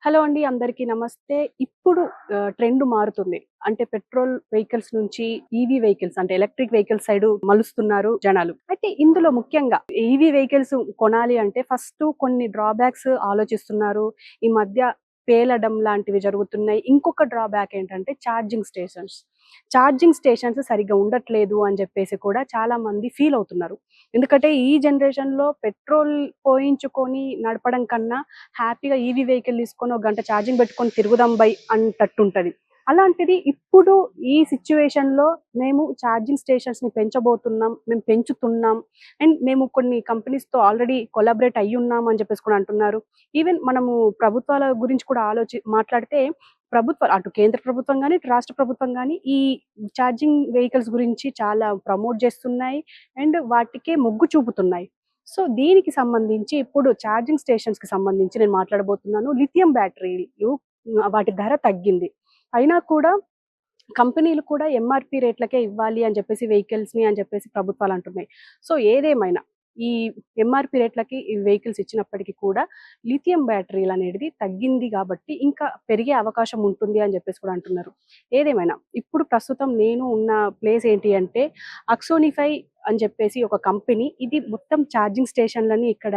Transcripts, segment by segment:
Hello అండి. అందరికీ నమస్తే. ఇప్పుడు ట్రెండ్ మారుతుంది. అంటే పెట్రోల్ వెహికల్స్ నుంచి ఈవీ వెహికల్స్ అంటే ఎలక్ట్రిక్ వెహికల్స్ సైడ్ మలుస్తున్నారు జనాలు. అయితే ఇందులో ముఖ్యంగా ఈవీ వెహికల్స్ కొనాలి అంటే ఫస్ట్ కొన్ని డ్రాబ్యాక్స్ ఆలోచిస్తున్నారు. ఈ మధ్య పేలడం లాంటివి జరుగుతున్నాయి. ఇంకొక డ్రాబ్యాక్ ఏంటంటే ఛార్జింగ్ స్టేషన్స్. ఛార్జింగ్ స్టేషన్స్ సరిగ్గా ఉండట్లేదు అని చెప్పేసి కూడా చాలా మంది ఫీల్ అవుతున్నారు. ఎందుకంటే ఈ జనరేషన్‌లో పెట్రోల్ పోయించుకొని నడపడం కన్నా హ్యాపీగా ఈవీ వెహికల్ తీసుకొని ఒక గంట ఛార్జింగ్ పెట్టుకొని తిరుగుదాం బై అంటట్టుంటది. అలాంటిది ఇప్పుడు ఈ సిట్యుయేషన్‌లో మేము ఛార్జింగ్ స్టేషన్స్‌ని పెంచబోతున్నాం. మేము పెంచుతున్నాం. అండ్ మేము కొన్ని కంపెనీస్‌తో ఆల్రెడీ కొలాబరేట్ అయ్యున్నాం అని చెప్పేసి కూడా అంటున్నారు. ఈవెన్ మనము ప్రభుత్వాల గురించి కూడా మాట్లాడితే ప్రభుత్వాలు అటు కేంద్ర ప్రభుత్వం గాని, ఇటు రాష్ట్ర ప్రభుత్వం గాని ఈ ఛార్జింగ్ వెహికల్స్ గురించి చాలా ప్రమోట్ చేస్తున్నాయి. అండ్ వాటికే మొగ్గు చూపుతున్నాయి. సో, దీనికి సంబంధించి ఇప్పుడు ఛార్జింగ్ స్టేషన్స్‌కి సంబంధించి నేను మాట్లాడబోతున్నాను. లిథియం బ్యాటరీలు వాటి ధర తగ్గింది. అయినా కూడా కంపెనీలు కూడా ఎంఆర్‌పీ రేట్లకే ఇవ్వాలి అని చెప్పేసి వెహికల్స్‌ని అని చెప్పేసి ప్రభుత్వాలు అంటున్నాయి. సో, ఏదేమైనా ఈ ఎంఆర్‌పీ రేట్లకి ఈ వెహికల్స్ ఇచ్చినప్పటికి కూడా లిథియం బ్యాటరీలనేటిది తగ్గింది గాబట్టి ఇంకా పెరిగే అవకాశం ఉంటుంది అని చెప్పేసి కూడా అంటున్నారు. ఏదేమైనా ఇప్పుడు ప్రస్తుతం నేను ఉన్న ప్లేస్ ఏంటి అంటే అక్సోనిఫై అని చెప్పేసి ఒక కంపెనీ ఇది మొత్తం ఛార్జింగ్ స్టేషన్‌లని ఇక్కడ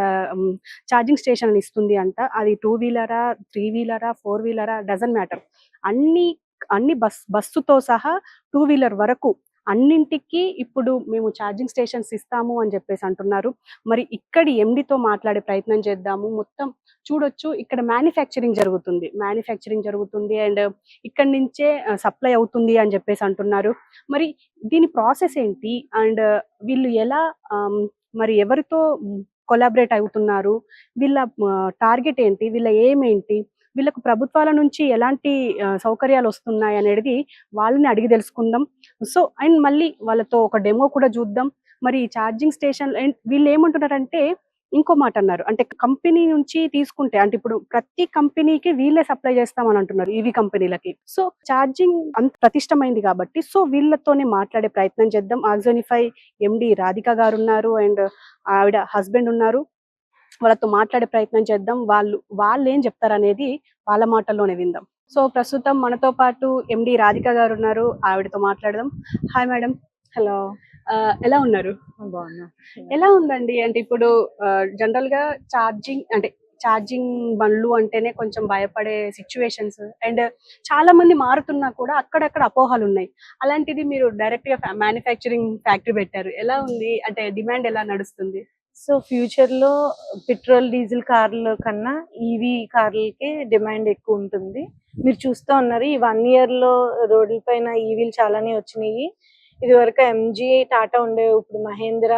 ఛార్జింగ్ స్టేషన్‌లని ఇస్తుంది అంట. అది 2 వీలరా, 3 వీలరా, 4 వీలరా డజంట్ మ్యాటర్. అన్ని అన్ని బస్సుతో సహా 2 వీలర్ వరకు అన్నింటికి ఇప్పుడు మేము ఛార్జింగ్ స్టేషన్స్ ఇస్తాము అని చెప్పేసి అంటున్నారు. మరి ఇక్కడి ఎండీతో మాట్లాడే ప్రయత్నం చేద్దాము. మొత్తం చూడొచ్చు ఇక్కడ మ్యానుఫ్యాక్చరింగ్ జరుగుతుంది అండ్ ఇక్కడి నుంచే సప్లై అవుతుంది అని చెప్పేసి అంటున్నారు. మరి దీని ప్రాసెస్ ఏంటి? అండ్ వీళ్ళు ఎలా మరి ఎవరితో కొలాబరేట్ అవుతున్నారు? వీళ్ళ టార్గెట్ ఏంటి? వీళ్ళ ఎయిమ్ ఏంటి? వీళ్ళకు ప్రభుత్వాల నుంచి ఎలాంటి సౌకర్యాలొస్తున్నాయనేది వాళ్ళని అడిగి తెలుసుకుందాం. సో, అండ్ మళ్ళీ వాళ్ళతో ఒక డెమో కూడా చూద్దాం. మరి ఈ ఛార్జింగ్ స్టేషన్ అండ్ వీళ్ళేమంటున్నారంటే ఇంకో మాటన్నారు. అంటే కంపెనీ నుంచి తీసుకుంటే అంటే ఇప్పుడు ప్రతి కంపెనీకి వీళ్ళే సప్లై చేస్తామని అంటున్నారు ఈవీ కంపెనీలకి. సో, ఛార్జింగ్ అంత ప్రతిష్టమైంది కాబట్టి సో, వీళ్ళతోనే మాట్లాడే ప్రయత్నం చేద్దాం. ఆక్సోనిఫై ఎండీ రాధిక గారున్నారు అండ్ ఆవిడ హస్బెండ్ ఉన్నారు. వాళ్ళతో మాట్లాడే ప్రయత్నం చేద్దాం. వాళ్ళేం చెప్తారనేది వాళ్ళ మాటల్లోనే విందాం. సో, ప్రస్తుతం మనతో పాటు ఎండీ రాధిక గారున్నారు. ఆవిడతో మాట్లాడదాం. Hi madam. హలో. ఎలా ఉన్నారు? బాగున్నా. ఎలా ఉందండి? అంటే ఇప్పుడు జనరల్‌గా ఛార్జింగ్ బండ్లు అంటేనే కొంచెం భయపడే సిట్యుయేషన్స్ అండ్ చాలా మంది మారుతున్నా కూడా అక్కడక్కడ అపోహలున్నాయి. అలాంటిది మీరు డైరెక్ట్‌గా మ్యానుఫ్యాక్చరింగ్ ఫ్యాక్టరీ పెట్టారు. ఎలా ఉంది? అంటే డిమాండ్ ఎలా నడుస్తుంది? సో ఫ్యూచర్‌లో పెట్రోల్, డీజిల్ కార్ల కన్నా ఈవీ కార్లకి డిమాండ్ ఎక్కువ ఉంటుంది. మీరు చూస్తా ఉన్నారు ఈ 1 ఇయర్‌లో రోడ్ల పైన ఈవీలు చాలానే వచ్చినాయి. ఇదివరకు ఎంజీ, టాటా ఉండేవి. ఇప్పుడు మహేంద్ర,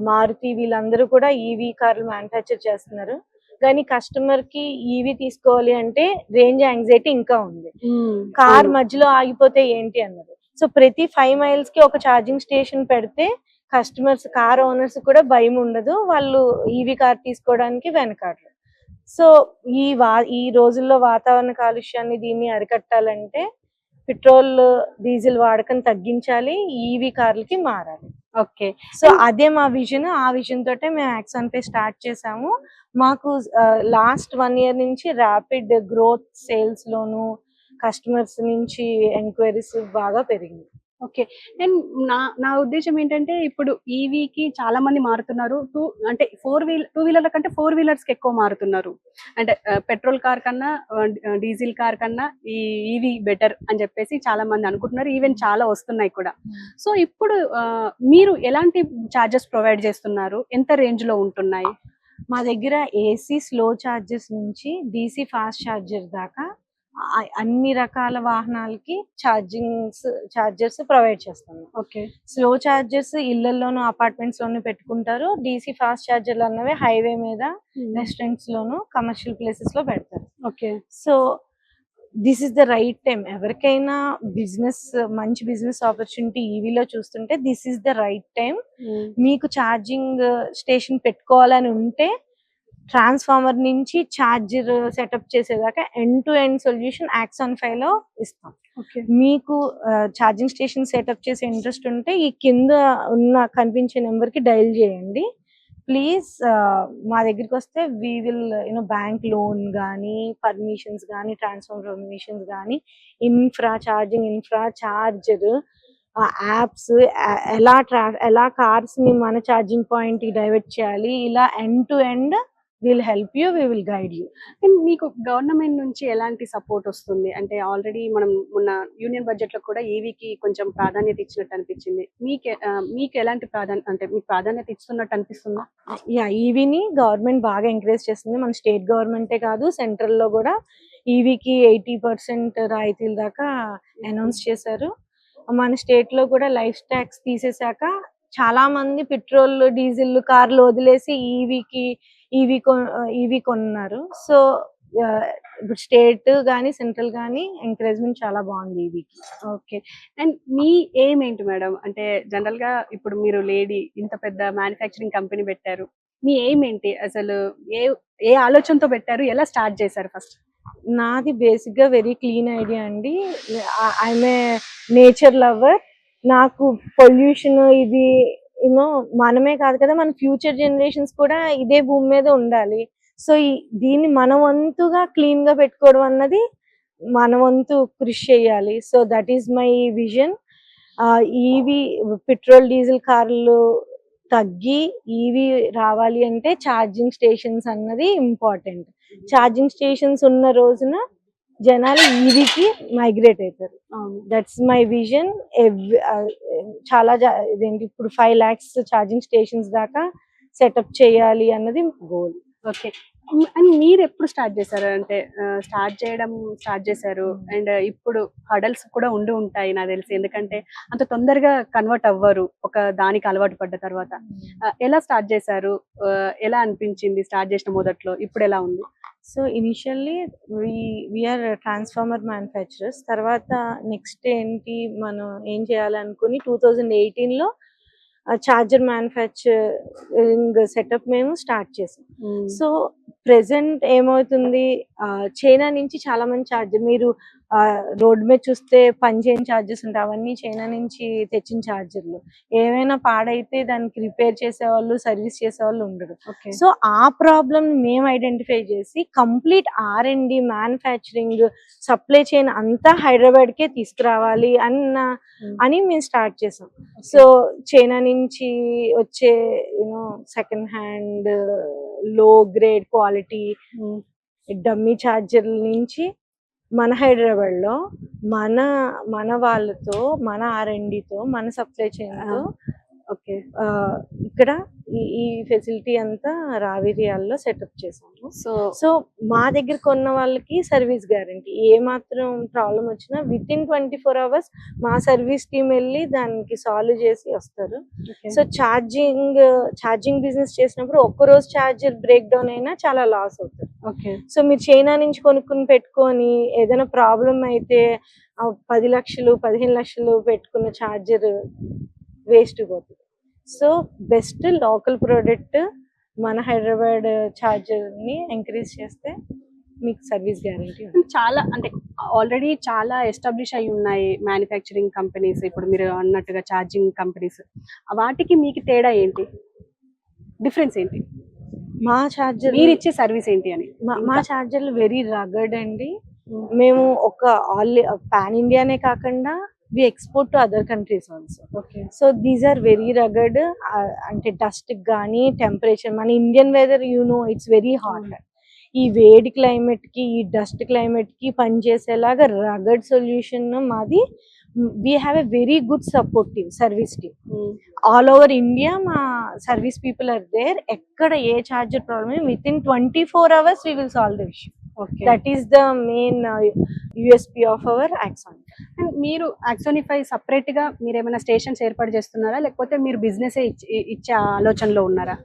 మారుతి వీళ్ళందరూ కూడా ఈవీ కార్లు మ్యానుఫ్యాక్చర్ చేస్తున్నారు. కానీ కస్టమర్‌కి ఈవీ తీసుకోవాలి అంటే రేంజ్ యాంగ్జైటీ ఇంకా ఉంది. కార్ మధ్యలో ఆగిపోతే ఏంటి అన్నది. సో ప్రతి 5 మైల్స్‌కి ఒక ఛార్జింగ్ స్టేషన్ పెడితే కస్టమర్స్, కార్ ఓనర్స్ కూడా భయం ఉండదు. వాళ్ళు ఈవీ కార్ తీసుకోవడానికి వెనకాడరు. సో ఈ రోజుల్లో వాతావరణ కాలుష్యాన్ని దీన్ని అరికట్టాలంటే పెట్రోల్, డీజిల్ వాడకం తగ్గించాలి. ఈవీ కార్లకి మారాలి. ఓకే. సో అదే మా విజన్. ఆ విజన్ తోటే మేము యాక్సాన్‌పై స్టార్ట్ చేసాము. మాకు లాస్ట్ 1 ఇయర్ నుంచి ర్యాపిడ్ గ్రోత్ సేల్స్ లోను, కస్టమర్స్ నుంచి ఎంక్వైరీస్ బాగా పెరిగింది. ఓకే. అండ్ నా ఉద్దేశ్యం ఏంటంటే ఇప్పుడు ఈవీకి చాలా మంది మారుతున్నారు. అంటే 2 వీలర్ల కంటే 4 వీలర్స్‌కి ఎక్కువ మారుతున్నారు. అంటే పెట్రోల్ కార్ కన్నా డీజిల్ కార్ కన్నా ఈ ఈవీ బెటర్ అని చెప్పేసి చాలా మంది అనుకుంటున్నారు. ఈవెన్ చాలా వస్తున్నాయి కూడా. సో, ఇప్పుడు మీరు ఎలాంటి చార్జెస్ ప్రొవైడ్ చేస్తున్నారు? ఎంత రేంజ్‌లో ఉంటున్నాయి? మా దగ్గర ఏసీ స్లో చార్జెస్ నుంచి డీసీ ఫాస్ట్ చార్జర్ దాకా అన్ని రకాల వాహనాలకి చార్జర్స్ ప్రొవైడ్ చేస్తాము. ఓకే. స్లో చార్జర్స్ ఇళ్లలోను, అపార్ట్మెంట్స్ లోను పెట్టుకుంటారు. డీసీ ఫాస్ట్ చార్జర్లు అన్నవి హైవే మీద, రెస్టారెంట్స్ లోను, కమర్షియల్ ప్లేసెస్ లో పెడతారు. Okay. So this is the right time. ఎవరికైనా మంచి బిజినెస్ ఆపర్చునిటీ ఈవీలో చూస్తుంటే this is the right time. మీకు ఛార్జింగ్ స్టేషన్ పెట్టుకోవాలని ఉంటే ట్రాన్స్ఫార్మర్ నుంచి ఛార్జర్ సెటప్ చేసేదాకా ఎండ్ టు ఎండ్ సొల్యూషన్ యాక్సాన్‌పై లో ఇస్తాం. మీకు ఛార్జింగ్ స్టేషన్ సెటప్ చేసే ఇంట్రెస్ట్ ఉంటే ఈ కింద కనిపించే నెంబర్ కి డయల్ చేయండి. ప్లీజ్ మా దగ్గరికి వస్తే వీ విల్ బ్యాంక్ లోన్ కానీ, పర్మిషన్స్ కానీ, ట్రాన్స్ఫర్ పర్మిషన్స్ కానీ, ఛార్జింగ్ చార్జర్, యాప్స్, ఎలా కార్స్ ని మన ఛార్జింగ్ పాయింట్ కి డైవర్ట్ చేయాలి, ఇలా end to end will help you, we will guide you. And మీకు గవర్నమెంట్ నుంచి ఎలాంటి సపోర్ట్ వస్తుంది? అంటే ఆల్రెడీ మనం మొన్న యూనియన్ బడ్జెట్ లో కూడా ఈవీకి కొంచెం ప్రాధాన్యత ఇచ్చినట్టు అనిపించింది. మీకు ఎలాంటి అంటే మీకు ప్రాధాన్యత ఇస్తున్నట్టు అనిపిస్తుందా? యా, ఈవీని గవర్నమెంట్ బాగా ఎంకరేజ్ చేస్తుంది. మన స్టేట్ గవర్నమెంటే కాదు, సెంట్రల్ లో కూడా ఈవీకి 80% రాయితీల దాకా అనౌన్స్ చేశారు. మన స్టేట్ లో కూడా లైఫ్ ట్యాక్స్ తీసేశాక చాలా మంది పెట్రోల్, డీజిల్ కార్లు వదిలేసి ఈవీ కొన్నారు. సో ఇప్పుడు స్టేట్ కానీ సెంట్రల్ కానీ ఎంకరేజ్మెంట్ చాలా బాగుంది ఈవీకి. ఓకే. అండ్ మీ ఎయిమ్ ఏంటి మేడం? అంటే జనరల్ గా ఇప్పుడు మీరు లేడీ, ఇంత పెద్ద మ్యానుఫ్యాక్చరింగ్ కంపెనీ పెట్టారు, మీ ఎయిమ్ ఏంటి అసలు? ఏ ఆలోచనతో పెట్టారు? ఎలా స్టార్ట్ చేశారు ఫస్ట్? నాది బేసిక్ గా వెరీ క్లీన్ ఐడియా అండి. I'm a nature lover. నాకు పొల్యూషన్ ఇది మనమే కాదు కదా, మన ఫ్యూచర్ జనరేషన్స్ కూడా ఇదే భూమి మీద ఉండాలి. సో దీన్ని మన వంతుగా క్లీన్ గా పెట్టుకోవడం అన్నది మన వంతు కృషి చేయాలి. So that is my vision. EV petrol diesel కార్లు తగ్గి ఈవీ రావాలి అంటే ఛార్జింగ్ స్టేషన్స్ అన్నది ఇంపార్టెంట్. ఛార్జింగ్ స్టేషన్స్ ఉన్న రోజున జనాలు ఈవీకి మైగ్రేట్ అవుతారు. That's my vision. చాలా ఇదేంటి ఇప్పుడు 5 lakhs ఛార్జింగ్ స్టేషన్స్ దాకా సెటప్ చేయాలి అన్నది గోల్. ఓకే. అండ్ మీరు ఎప్పుడు స్టార్ట్ చేశారు? అంటే స్టార్ట్ చేశారు అండ్ ఇప్పుడు హడల్స్ కూడా ఉంటాయి నాకు తెలిసి, ఎందుకంటే అంత తొందరగా కన్వర్ట్ అవ్వరు ఒక దానికి అలవాటు పడ్డ తర్వాత. ఎలా స్టార్ట్ చేశారు? ఎలా అనిపించింది స్టార్ట్ చేసిన మొదట్లో? ఇప్పుడు ఎలా ఉంది? So initially we are transformer manufacturers. తర్వాత నెక్స్ట్ ఏంటి మనం ఏం చేయాలనుకుని 2018 లో చార్జర్ మ్యానుఫ్యాక్చరింగ్ సెటప్ మేము స్టార్ట్ చేసాం. సో ప్రెసెంట్ ఏమవుతుంది, చైనా నుంచి చాలా మంది చార్జర్, మీరు రోడ్ మీద చూస్తే పనిచేయని చార్జెస్ ఉంటాయి, అవన్నీ చైనా నుంచి తెచ్చిన చార్జర్లు. ఏమైనా పాడైతే దానికి రిపేర్ చేసేవాళ్ళు, సర్వీస్ చేసేవాళ్ళు ఉండరు. సో ఆ ప్రాబ్లమ్ మేము ఐడెంటిఫై చేసి complete R&D manufacturing supply chain అంతా హైదరాబాద్ కే తీసుకురావాలి అని మేము స్టార్ట్ చేసాం. సో చైనా నుంచి వచ్చే సెకండ్ హ్యాండ్ లో గ్రేడ్ క్వాలిటీ డమ్మీ చార్జర్ల నుంచి మన హైదరాబాద్ లో మన వాళ్ళతో, మన R&Dతో, మన సప్లై చైన్ తో ఓకే ఇక్కడ ఈ ఫెసిలిటీ అంతా రావిరియాల్లో సెటప్ చేసాము. సో మా దగ్గర కొన్న వాళ్ళకి సర్వీస్ గ్యారంటీ. ఏ మాత్రం ప్రాబ్లం వచ్చినా విత్ ఇన్ 24 hours మా సర్వీస్ టీమ్ వెళ్ళి దానికి సాల్వ్ చేసి వస్తారు. సో ఛార్జింగ్ బిజినెస్ చేసినప్పుడు ఒక్కరోజు ఛార్జర్ బ్రేక్ డౌన్ అయినా చాలా లాస్ అవుతుంది. సో మీరు చైనా నుంచి కొనుక్కుని పెట్టుకొని ఏదైనా ప్రాబ్లం అయితే 10 లక్షలు 15 లక్షలు పెట్టుకున్న ఛార్జర్ వేస్ట్ పోతుంది. సో బెస్ట్ లోకల్ ప్రోడక్ట్ మన హైదరాబాద్ ఛార్జర్ ని ఎంకరేజ్ చేస్తే మీకు సర్వీస్ గ్యారంటీ. చాలా అంటే ఆల్రెడీ చాలా ఎస్టాబ్లిష్ అయి ఉన్నాయి మ్యానుఫ్యాక్చరింగ్ కంపెనీస్, ఇప్పుడు మీరు అన్నట్టుగా ఛార్జింగ్ కంపెనీస్. వాటికి మీకు తేడా ఏంటి, డిఫరెన్స్ ఏంటి? మా ఛార్జర్ మీరు ఇచ్చే సర్వీస్ ఏంటి అని? మా ఛార్జర్లు వెరీ రగడ్ అండి. మేము ఒక పాన్ ఇండియానే కాకుండా we export to other countries also. So these are very rugged. అంటే డస్ట్ గానీ టెంపరేచర్, మన Indian whether it's very hot. ఈ వేడి క్లైమేట్ కి, ఈ డస్ట్ క్లైమేట్ కి పనిచేసేలాగా రగడ్ సొల్యూషన్ మాది. we have a very good supportive service team. All over India మా సర్వీస్ పీపుల్ ఆర్ దేర్. ఎక్కడ ఏ charger problem with in 24 hours we will solve the issue. That is the main USP of our Axon. And మీరు Axonify separate గా మీరు ఏమైనా stations ఏర్పాటు చేస్తున్నారా, లేకపోతే మీరు బిజినెస్ ఇచ్చే ఆలోచనలో ఉన్నారా?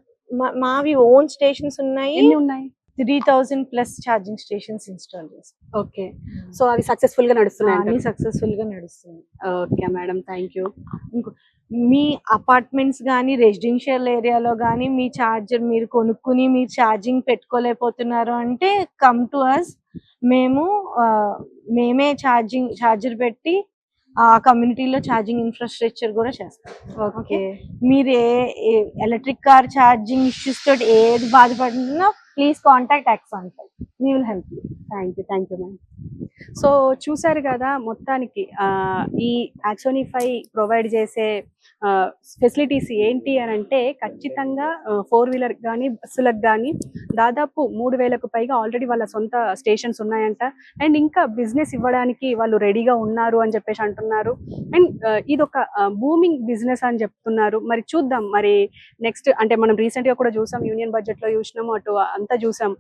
మావి ఓన్ స్టేషన్స్ ఉన్నాయి. ఎన్ని ఉన్నాయి? 3000+ ఛార్జింగ్ స్టేషన్స్ ఇన్స్టాల్ చేస్తాం. ఓకే. సో అవి సక్సెస్ఫుల్ గా నడుస్తున్నాయి? అన్ని సక్సెస్ఫుల్ గా నడుస్తుంది. Okay madam, thank you. Me apartments కానీ రెసిడెన్షియల్ ఏరియాలో కానీ మీ ఛార్జర్ మీరు కొనుక్కుని మీరు ఛార్జింగ్ పెట్టుకోలేకపోతున్నారు అంటే కమ్ టు అస్. మేమే ఛార్జర్ పెట్టి ఆ కమ్యూనిటీలో ఛార్జింగ్ ఇన్ఫ్రాస్ట్రక్చర్ కూడా చేస్తాం. ఓకే. మీరు ఏ ఎలక్ట్రిక్ కార్ ఛార్జింగ్ ఇష్యూస్ తోటి ఏది బాధపడుతున్నా please contact axon. We will help you. Thank you ma'am. So చూసారు కదా, మొత్తానికి ఈ యాక్సోనిఫై ప్రొవైడ్ చేసే ఫెసిలిటీస్ ఏంటి అని అంటే, ఖచ్చితంగా 4-వీలర్ కానీ బస్సులకు కానీ దాదాపు 3,000కు పైగా ఆల్రెడీ వాళ్ళ సొంత స్టేషన్స్ ఉన్నాయంట. అండ్ ఇంకా బిజినెస్ ఇవ్వడానికి వాళ్ళు రెడీగా ఉన్నారు అని చెప్పేసి అంటున్నారు. అండ్ ఇదొక బూమింగ్ బిజినెస్ అని చెప్తున్నారు. మరి చూద్దాం, మరి నెక్స్ట్ అంటే మనం రీసెంట్ గా కూడా చూసాం, యూనియన్ బడ్జెట్ లో చూసినాము, అటు అంతా చూసాం.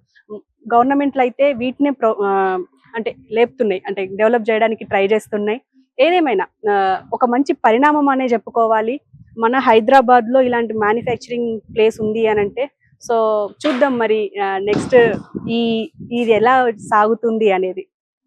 గవర్నమెంట్లు అయితే వీటినే అంటే లేపుతున్నాయి, అంటే డెవలప్ చేయడానికి ట్రై చేస్తున్నాయి. ఏదేమైనా ఒక మంచి పరిణామం అనే చెప్పుకోవాలి. మన హైదరాబాద్ లో ఇలాంటి మ్యానుఫ్యాక్చరింగ్ ప్లేస్ ఉంది అని అంటే. సో చూద్దాం మరి నెక్స్ట్ ఇది ఎలా సాగుతుంది అనేది.